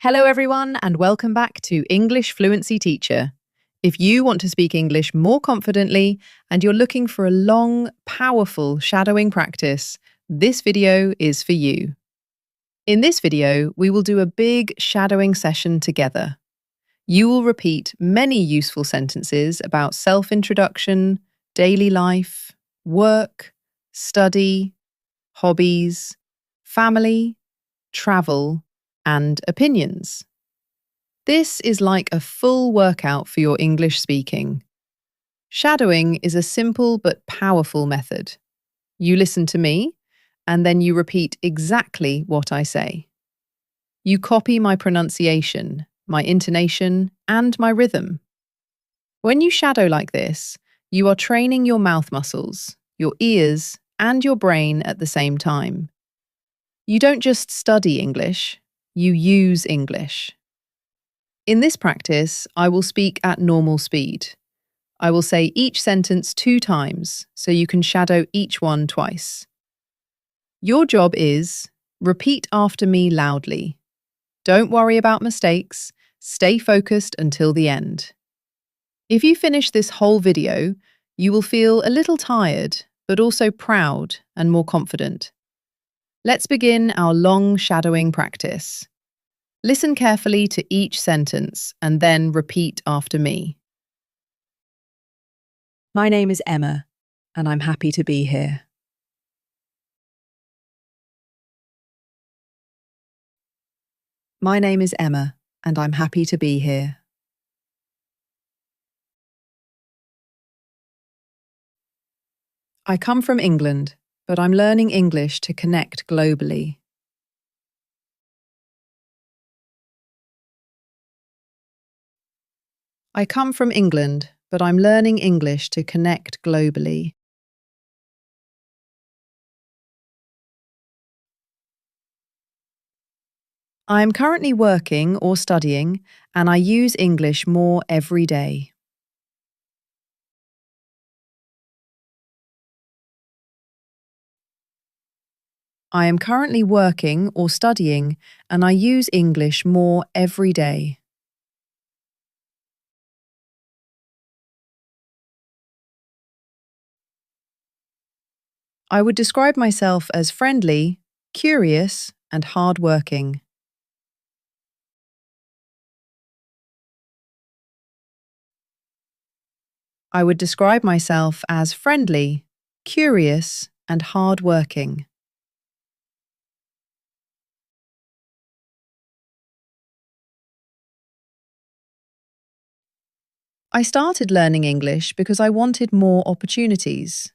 Hello, everyone, and welcome back to English Fluency Teacher. If you want to speak English more confidently and you're looking for a long, powerful shadowing practice, this video is for you. In this video, we will do a big shadowing session together. You will repeat many useful sentences about self-introduction, daily life, work, study, hobbies, family, travel, and opinions. This is like a full workout for your English speaking. Shadowing is a simple but powerful method. You listen to me, and then you repeat exactly what I say. You copy my pronunciation, my intonation, and my rhythm. When you shadow like this, you are training your mouth muscles, your ears, and your brain at the same time. You don't just study English, you use English. In this practice, I will speak at normal speed. I will say each sentence 2 times, so you can shadow each one twice. Your job is, repeat after me loudly. Don't worry about mistakes, stay focused until the end. If you finish this whole video, you will feel a little tired, but also proud and more confident. Let's begin our long shadowing practice. Listen carefully to each sentence and then repeat after me. My name is Emma, and I'm happy to be here. My name is Emma, and I'm happy to be here. I come from England, but I'm learning English to connect globally. I come from England, but I'm learning English to connect globally. I am currently working or studying, and I use English more every day. I am currently working or studying, and I use English more every day. I would describe myself as friendly, curious, and hardworking. I would describe myself as friendly, curious, and hardworking. I started learning English because I wanted more opportunities.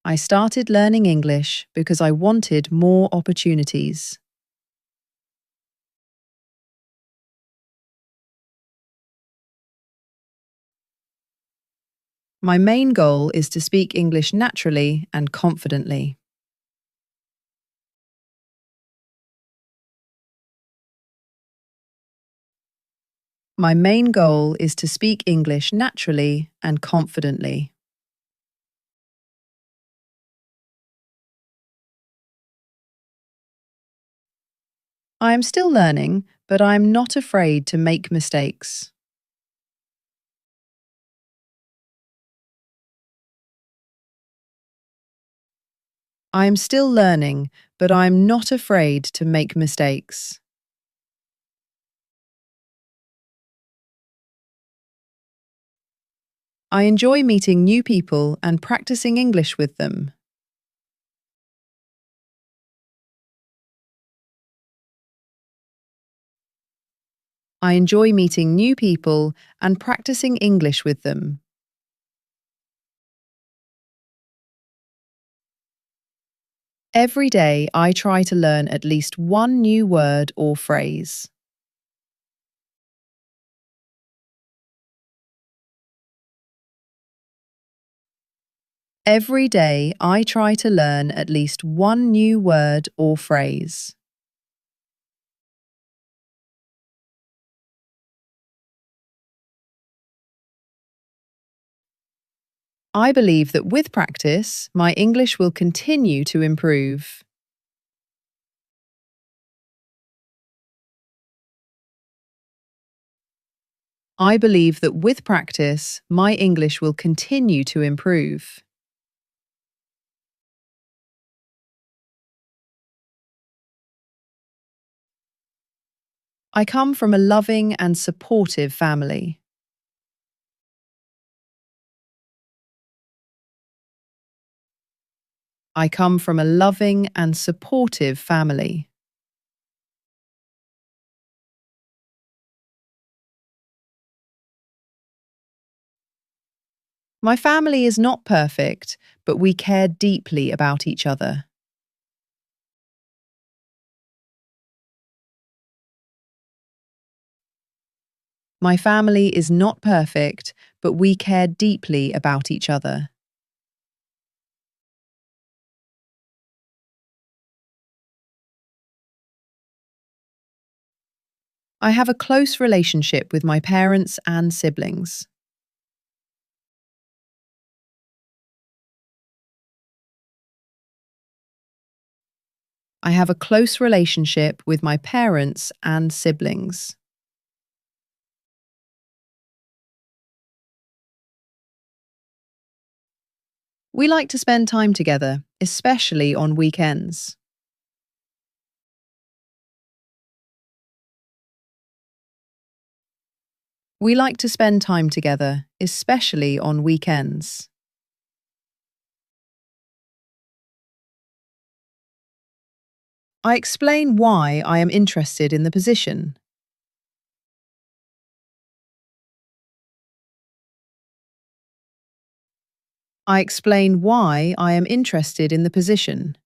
I started learning English because I wanted more opportunities. My main goal is to speak English naturally and confidently. My main goal is to speak English naturally and confidently. I am still learning, but I am not afraid to make mistakes. I am still learning, but I am not afraid to make mistakes. I enjoy meeting new people and practicing English with them. I enjoy meeting new people and practicing English with them. Every day, I try to learn at least one new word or phrase. Every day, I try to learn at least one new word or phrase. I believe that with practice, my English will continue to improve. I believe that with practice, my English will continue to improve. I come from a loving and supportive family. I come from a loving and supportive family. My family is not perfect, but we care deeply about each other. My family is not perfect, but we care deeply about each other. I have a close relationship with my parents and siblings. I have a close relationship with my parents and siblings. We like to spend time together, especially on weekends. We like to spend time together, especially on weekends. I explain why I am interested in the position. I explain why I am interested in the position.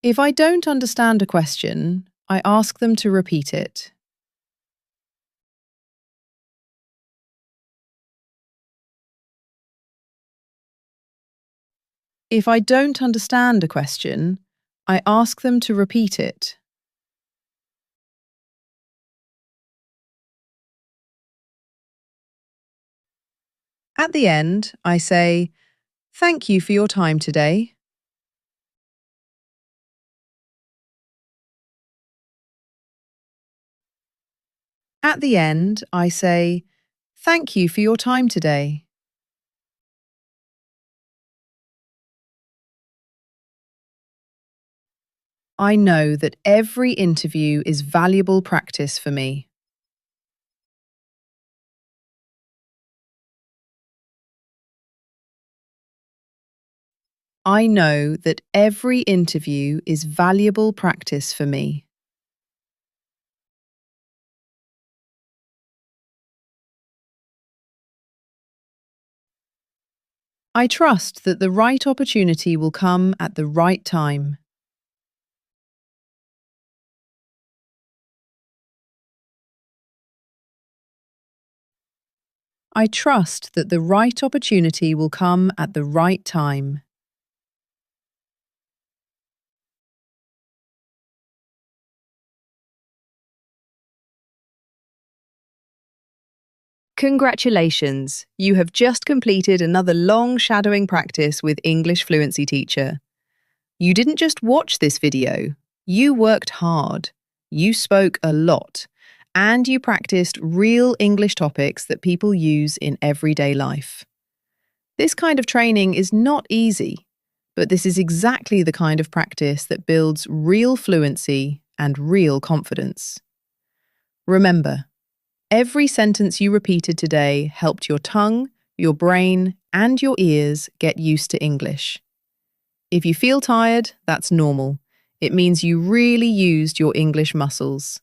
If I don't understand a question, I ask them to repeat it. If I don't understand a question, I ask them to repeat it. At the end, I say, "Thank you for your time today." At the end, I say, "Thank you for your time today." I know that every interview is valuable practice for me. I know that every interview is valuable practice for me. I trust that the right opportunity will come at the right time. I trust that the right opportunity will come at the right time. Congratulations! You have just completed another long shadowing practice with English Fluency Teacher. You didn't just watch this video, you worked hard, you spoke a lot, and you practiced real English topics that people use in everyday life. This kind of training is not easy, but this is exactly the kind of practice that builds real fluency and real confidence. Remember, every sentence you repeated today helped your tongue, your brain, and your ears get used to English. If you feel tired, that's normal. It means you really used your English muscles.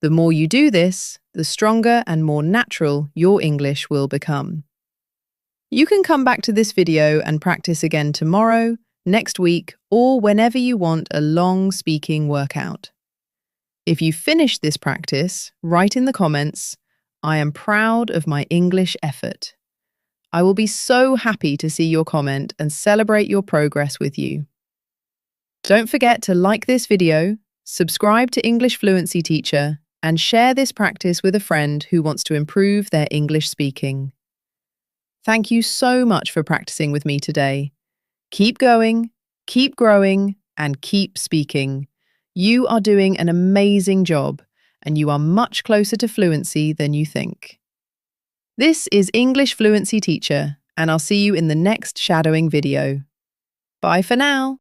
The more you do this, the stronger and more natural your English will become. You can come back to this video and practice again tomorrow, next week, or whenever you want a long speaking workout. If you finish this practice, write in the comments, "I am proud of my English effort." I will be so happy to see your comment and celebrate your progress with you. Don't forget to like this video, subscribe to English Fluency Teacher, and share this practice with a friend who wants to improve their English speaking. Thank you so much for practicing with me today. Keep going, keep growing, and keep speaking. You are doing an amazing job, and you are much closer to fluency than you think. This is English Fluency Teacher, and I'll see you in the next shadowing video. Bye for now.